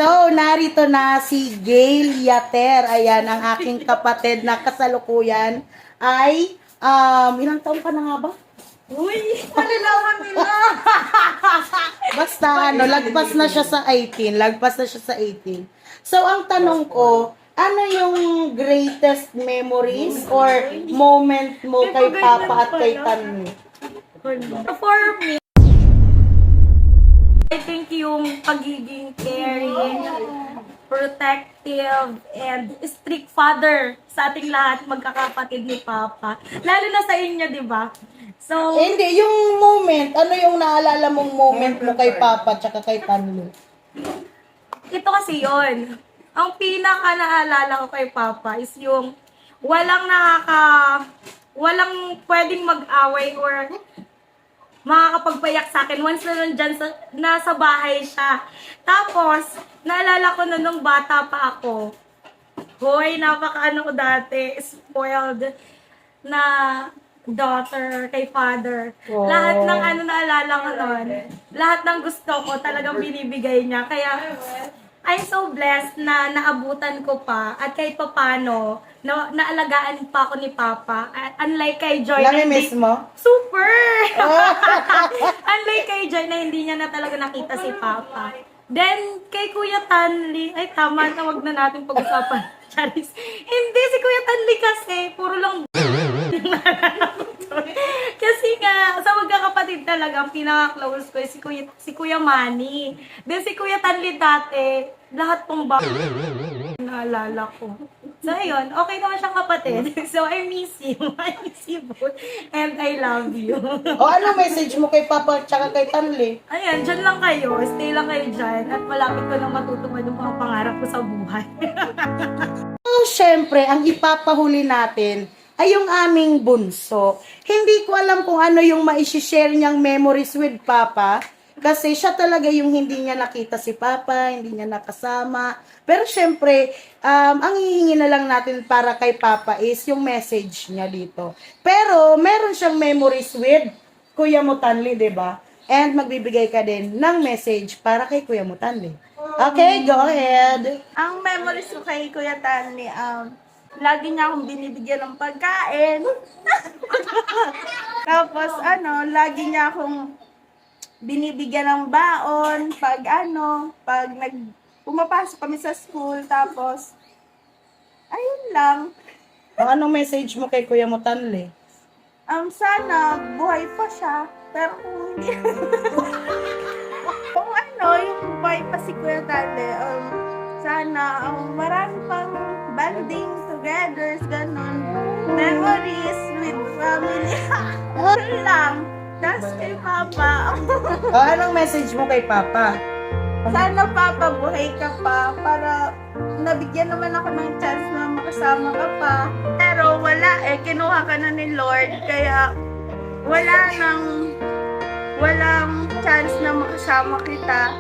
So, narito na si Gail Yater. Ayan, ang aking kapatid na kasalukuyan ay, ilang taon ka na nga ba? Uy, malalaman nila. Basta, lagpas na siya sa 18. Lagpas na siya sa 18. So, ang tanong ko, ano yung greatest memories or moment mo kay Papa at kay Tanmi? For me, I think yung pagiging caring, protective, and strict father sa ating lahat, magkakapatid ni Papa. Lalo na sa inyo, di ba? So, Hindi, yung moment, ano yung naalala mong moment mo kay Papa at kay Tanmi? ito kasi yon. Ang pinaka naalala ko kay Papa is yung walang pwedeng mag-away or makakapagpayak sa akin once na nandyan nasa bahay siya. Tapos, naalala ko na nung bata pa ako, hoy, napakaano ko dati, spoiled na daughter kay father. Wow. Lahat ng ano naalala ko nun, lahat ng gusto ko talagang binibigay niya. Kaya, I'm so blessed na naabutan ko pa at kahit papano, naalagaan pa ako ni Papa. Unlike kay Joy, Nami-miss mo? super! Unlike kay Joy na hindi niya na talaga nakita si Papa. Then, kay Kuya Tanli, ay tama na, wag na natin pag-usapan. Charis. Hindi, si Kuya Tanli kasi, puro lang kasi nga, sa magkakapatid talaga, ang pinaka-close ko si Kuya Manny. Then si Kuya Tanli dati, lahat pong naalala ko. So, ayun, okay naman siyang kapatid. So, I miss him. I miss you both. And I love you. O ano message mo kay Papa at kay Tanli? Ayan, dyan lang kayo. Stay lang kayo dyan. At malapit ko nang matutupad yung mga pangarap ko sa buhay. So, syempre, ang ipapahuli natin ay yung aming bunso. Hindi ko alam kung ano yung ma-share niyang memories with Papa. Kasi siya talaga yung hindi niya nakita si Papa, hindi niya nakasama. Pero syempre, ang hihingi na lang natin para kay Papa is yung message niya dito. Pero meron siyang memories with Kuya Mutanli, di ba? And magbibigay ka din ng message para kay Kuya Mutanli. Okay, go ahead. Ang memories ko kay Kuya Tanli, lagi niya akong binibigyan ng pagkain. Tapos lagi niya akong binibigyan ng baon pag pumapasok kami sa school. Tapos, ayun lang. Anong message mo kay Kuya Mutanli? Sana buhay pa siya. Pero kung hindi, kung yung buhay pa si Kuya Tanli, sana marami pang banding together, ganun. Memories with family. Yun lang. That's kay Papa. Anong message mo kay Papa? Sana Papa, buhay ka pa para nabigyan naman ako ng chance na makasama ka pa. Pero wala kinuha ka na ni Lord, kaya walang chance na makasama kita.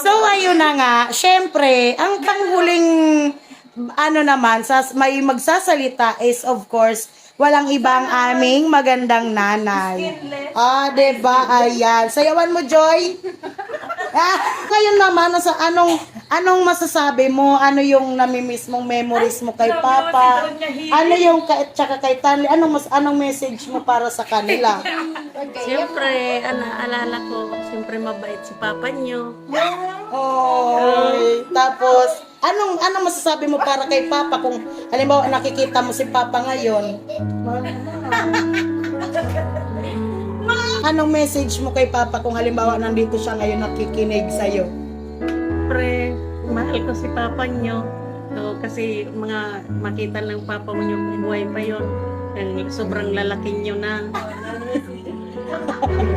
So, ayun na nga. Syempre, ang panghuling may magsasalita is of course, walang ibang aming magandang nanay. Diba? Ayan. Sayawan mo, Joy. Ngayon naman, anong masasabi mo? Ano yung namimiss mong memories mo kay Papa? Ano yung tsaka kay Tanli? Anong message mo para sa kanila? Siyempre, alala ko, siyempre mabait si Papa niyo. Tapos, anong masasabi mo para kay Papa kung halimbawa nakikita mo si Papa ngayon? Anong message mo kay Papa kung halimbawa nandito siya ngayon nakikinig sa'yo? Siyempre, mahal ko si Papa niyo. So, kasi makita lang Papa mo niyo kung buhay pa yun. Sobrang lalaki niyo na.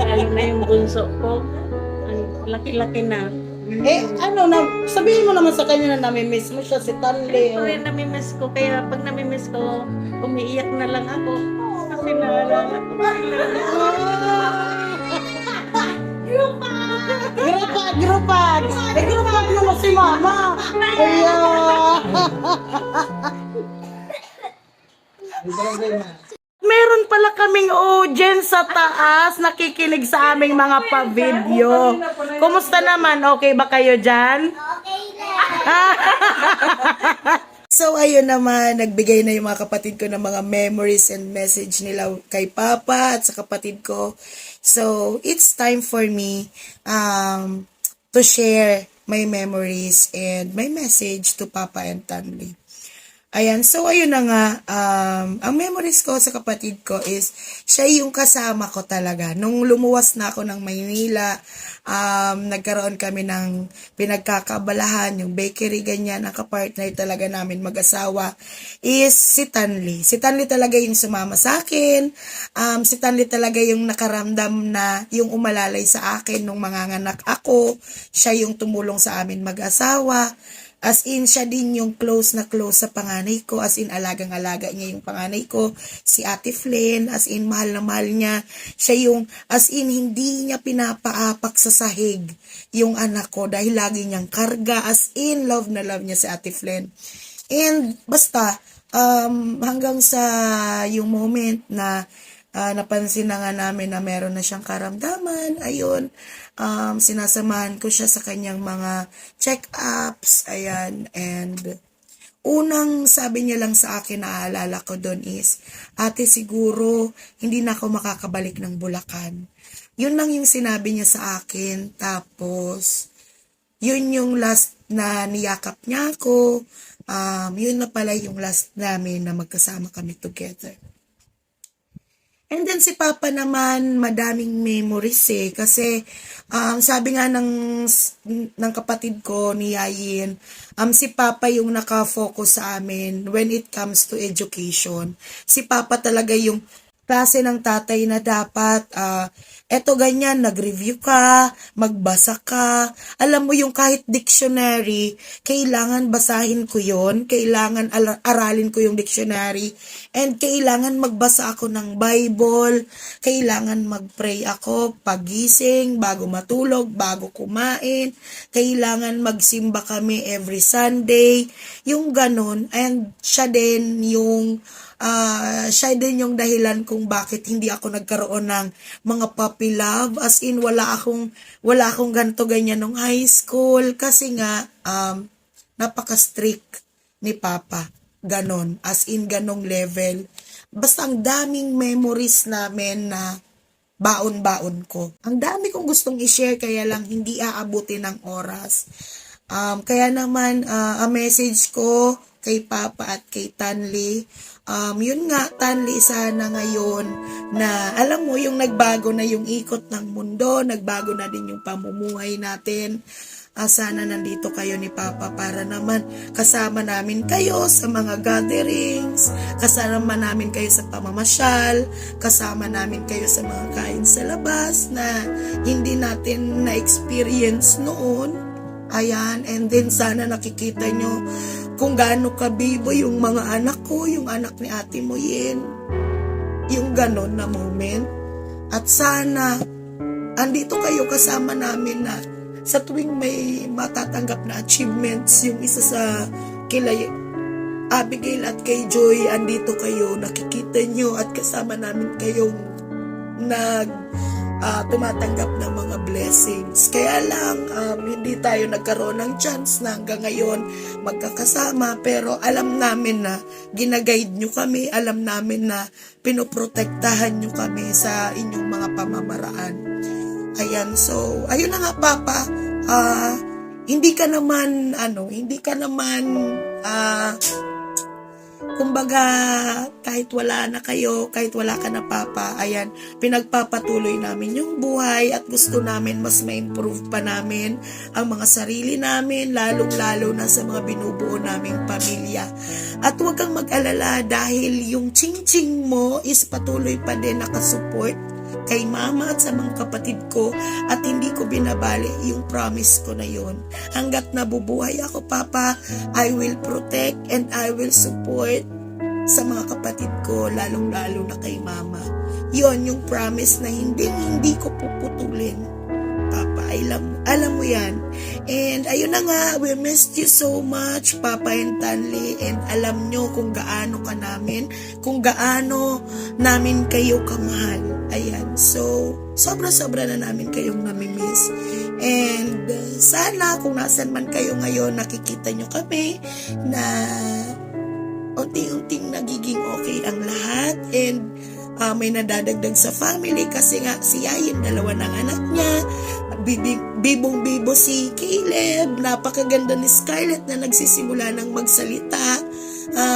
Lalo na yung bunso ko. Ang laki-laki na. Sabihin mo naman sa kanya na namimiss mo siya si Tanli. Siyempre, namimiss ko. Kaya pag namimiss ko, umiiyak na lang ako. Kasi naalala ko sila. Grupag! Grupag mo si Mama! Meron pala kaming audience sa taas nakikinig sa aming mga pa-video. Kumusta naman? Okay ba kayo dyan? Okay lang. So, ayun naman, nagbigay na yung mga kapatid ko ng mga memories and message nila kay Papa at sa kapatid ko. So, it's time for me to share my memories and my message to Papa and Tanli. Ayan, so ayun na nga, ang memories ko sa kapatid ko is, siya yung kasama ko talaga. Nung lumuwas na ako ng Maynila, nagkaroon kami ng pinagkakabalahan, yung bakery, ganyan, ang kapartner talaga namin mag-asawa is si Tanli. Si Tanli talaga yung sumama sa akin, si Tanli talaga yung nakaramdam na yung umalalay sa akin nung manganganak ako, siya yung tumulong sa amin mag-asawa. As in, siya din yung close na close sa panganay ko. As in, alagang-alaga niya yung panganay ko. Si Ate Flynn, as in, mahal na mahal niya. Siya yung, as in, hindi niya pinapaapak sa sahig yung anak ko dahil lagi niyang karga. As in, love na love niya si Ate Flynn. And, basta, hanggang sa yung moment na napansin na nga namin na meron na siyang karamdaman, ayun, sinasamahan ko siya sa kanyang mga check-ups, ayan, and unang sabi niya lang sa akin, naaalala ko doon is, ate siguro, hindi na ako makakabalik ng Bulacan. Yun lang yung sinabi niya sa akin, tapos, yun yung last na niyakap niya ako, yun na pala yung last namin na magkasama kami together. And then si Papa naman, madaming memories kasi sabi nga ng kapatid ko ni Yayin, si Papa yung naka-focus sa amin when it comes to education. Si Papa talaga yung klase ng tatay na dapat, eto ganyan, nag-review ka, magbasa ka. Alam mo yung kahit dictionary, kailangan basahin ko yon, kailangan aralin ko yung dictionary, and kailangan magbasa ako ng Bible, kailangan mag-pray ako pagising, bago matulog, bago kumain, kailangan magsimba kami every Sunday, yung ganon, and siya din yung dahilan kung bakit hindi ako nagkaroon ng mga puppy love. As in, wala akong ganto ganyan nung high school. Kasi nga, napaka-strict ni Papa. Ganon. As in, ganong level. Basta ang daming memories namin na baon-baon ko. Ang dami kong gustong i-share, kaya lang hindi aabutin ng oras. Kaya naman, a message ko kay Papa at kay Tanli, yun nga, Tanli, sana ngayon na, alam mo, yung nagbago na yung ikot ng mundo, nagbago na din yung pamumuhay natin. Sana nandito kayo ni Papa para naman kasama namin kayo sa mga gatherings, kasama namin kayo sa pamamasyal, kasama namin kayo sa mga kain sa labas na hindi natin na-experience noon. Ayan, and then sana nakikita nyo kung gaano kabibo yung mga anak ko, yung anak ni Ate Moyen, yung ganon na moment. At sana, andito kayo kasama namin na sa tuwing may matatanggap na achievements, yung isa sa kila Abigail at kay Joy, andito kayo, nakikita nyo at kasama namin kayong tumatanggap ng mga blessings. Kaya lang, hindi tayo nagkaroon ng chance na hanggang ngayon magkakasama, pero alam namin na ginaguide nyo kami, alam namin na pinoprotektahan nyo kami sa inyong mga pamamaraan. Ayan, so, ayun na nga Papa, hindi ka naman, kumbaga, kahit wala na kayo, kahit wala ka na Papa, ayan, pinagpapatuloy namin yung buhay at gusto namin mas ma-improve pa namin ang mga sarili namin, lalong-lalo na sa mga binubuo naming pamilya. At huwag kang mag-alala dahil yung ching-ching mo is patuloy pa din nakasupport kay Mama at sa mga kapatid ko at hindi ko binabali yung promise ko na yun. Hanggat nabubuhay ako, Papa, I will protect and I will support sa mga kapatid ko, lalong-lalo na kay Mama. Yun yung promise na hindi ko puputulin. Papa, alam mo yan. And ayun na nga, we missed you so much, Papa and Tanli, and alam nyo kung gaano namin kayo kamahal. Ayan, so, sobra-sobra na namin kayong namimiss. And sana kung nasan man kayo ngayon, nakikita nyo kami na unting-unting nagiging okay ang lahat, and may nadadagdag sa family kasi nga si Yayin, dalawa ng anak niya, bibong-bibo si Caleb, napakaganda ni Scarlett na nagsisimula ng magsalita,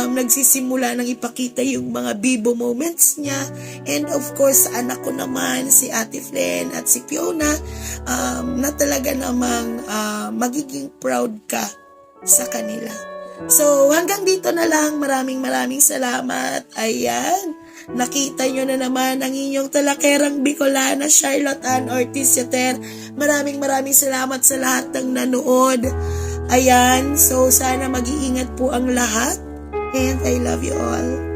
nagsisimula ng ipakita yung mga bibo moments niya, and of course anak ko naman si Ate Flen at si Fiona, na talaga namang magiging proud ka sa kanila. So, hanggang dito na lang. Maraming salamat. Ayan. Nakita nyo na naman ang inyong talakerang Bicolana, Charlotte Ann Ortiz Yater. Maraming salamat sa lahat ng nanood. Ayan. So, sana mag-iingat po ang lahat. And I love you all.